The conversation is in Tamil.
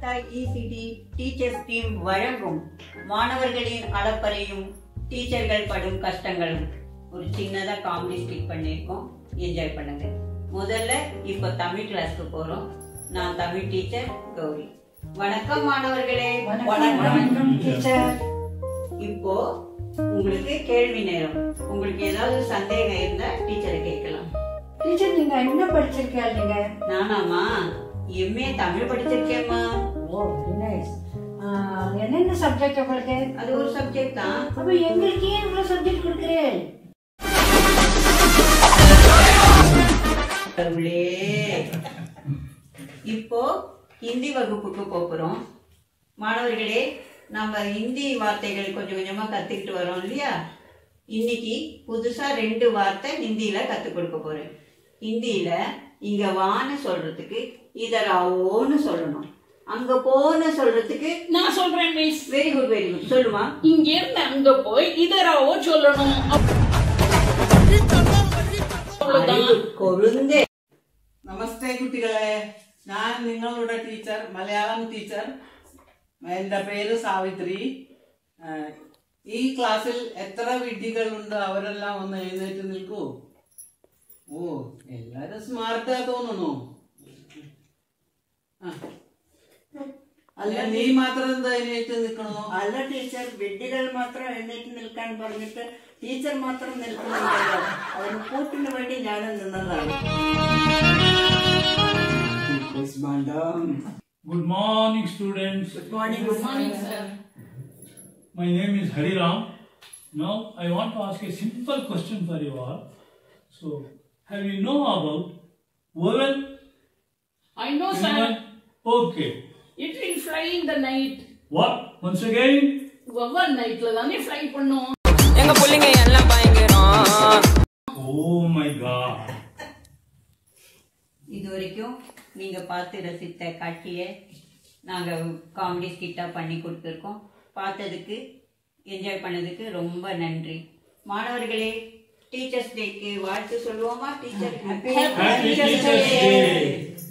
டாடா ECD டீச்சர்ஸ் டீம் வழங்கும் மாணவர்களின் அளப்பறையும் டீச்சர்கள் படும் கஷ்டங்களும் ஒரு சின்னதா காமெடி ஸ்கிட் பண்ணியிருக்கோம். என்ஜாய் பண்ணுங்க. முதல்ல இப்போ தமிழ் கிளாஸ்க்கு போறோம். நான் தமிழ் டீச்சர் கௌரி. வணக்கம் மாணவர்களே. வணக்கம் டீச்சர். இப்போ உங்களுக்கு கேள்வி நேரம். உங்களுக்கு ஏதாவது சந்தேகம் இருந்தா டீச்சரை கேட்கலாம். டீச்சர் நீங்க என்ன படிச்சிருக்கீங்க? நானாமா MA தமிழ் படிச்சிருக்கேம்மா. ஓ வெரி நைஸ். என்னென்ன சப்ஜெக்ட் உங்களுக்கு? அது ஒரு சப்ஜெக்ட் தான். அப்ப எங்களுக்கு ஏன் இவ்வளவு சப்ஜெக்ட் கொடுக்குறேன்? இப்போ ஹிந்தி வகுப்புக்கு போறோம். மாணவர்களே, நம்ம ஹிந்தி வார்த்தைகள் கொஞ்சம் கொஞ்சமா கத்துக்கிட்டு வரோம் இல்லையா? இன்னைக்கு புதுசா 2 வார்த்தை ஹிந்தியில கத்துக் கொடுக்க போறேன். ஹிந்தியில இங்க வான்னு சொல்றதுக்கு இதராவோன்னு சொல்லணும். அங்க போன்னு சொல்றதுக்கு நான் சொல்றேன் miss. Very good very good. சொல்லுமா. இங்க இருந்து அங்க போய் இதராவோ சொல்லணும். കൊഴുന്തേ. നമസ്തേ കുട്ടികളെ, ഞാൻ നിങ്ങളുടെ ടീച്ചർ, മലയാളം ടീച്ചർ. എൻ്റെ പേര് സാവിത്രി. ഈ ക്ലാസ്സിൽ എത്ര വിഡ്ഢികളുണ്ട്? അവരെല്ലാം ഒന്ന് എഴുന്നേറ്റ് നിൽക്കൂ. ഓ, എല്ലാരും സ്മാർട്ടാ തോന്നുന്നു. അല്ല, നീ മാത്രം എന്താ എഴുന്നേറ്റ് നിൽക്കണോ? അല്ല ടീച്ചർ, വിഡ്ഢികൾ മാത്രം എഴുന്നേറ്റ് നിൽക്കാൻ പറഞ്ഞിട്ട് ടീച്ചർ മാത്രം നിൽക്കുന്നുണ്ടല്ലോ. അതിന് കൂട്ടിന് വേണ്ടി ഞാനും നിന്നതാണ്. Good morning, students. Good morning. Good morning, sir. My name is Hariram. Now I want to ask a simple question for you all. So, have you know about vowel? I know, sir. Okay. It will fly in the night. What? Once again? Vowel nightல தானே fly பண்ணும். எங்க புள்ளைங்க எல்லாம் பயங்கரம். Oh my God. இது வரைக்கும் நீங்க பார்த்து ரசித்த காட்சியை நாங்க காமெடி ஸ்கிட்டா பண்ணி கொடுத்துருக்கோம். பார்த்ததுக்கு என்ஜாய் பண்ணதுக்கு ரொம்ப நன்றி. மாணவர்களே, டீச்சர்ஸ் டேக்கு வாழ்த்து சொல்லுவோமா? Teacher Happy Teachers Day.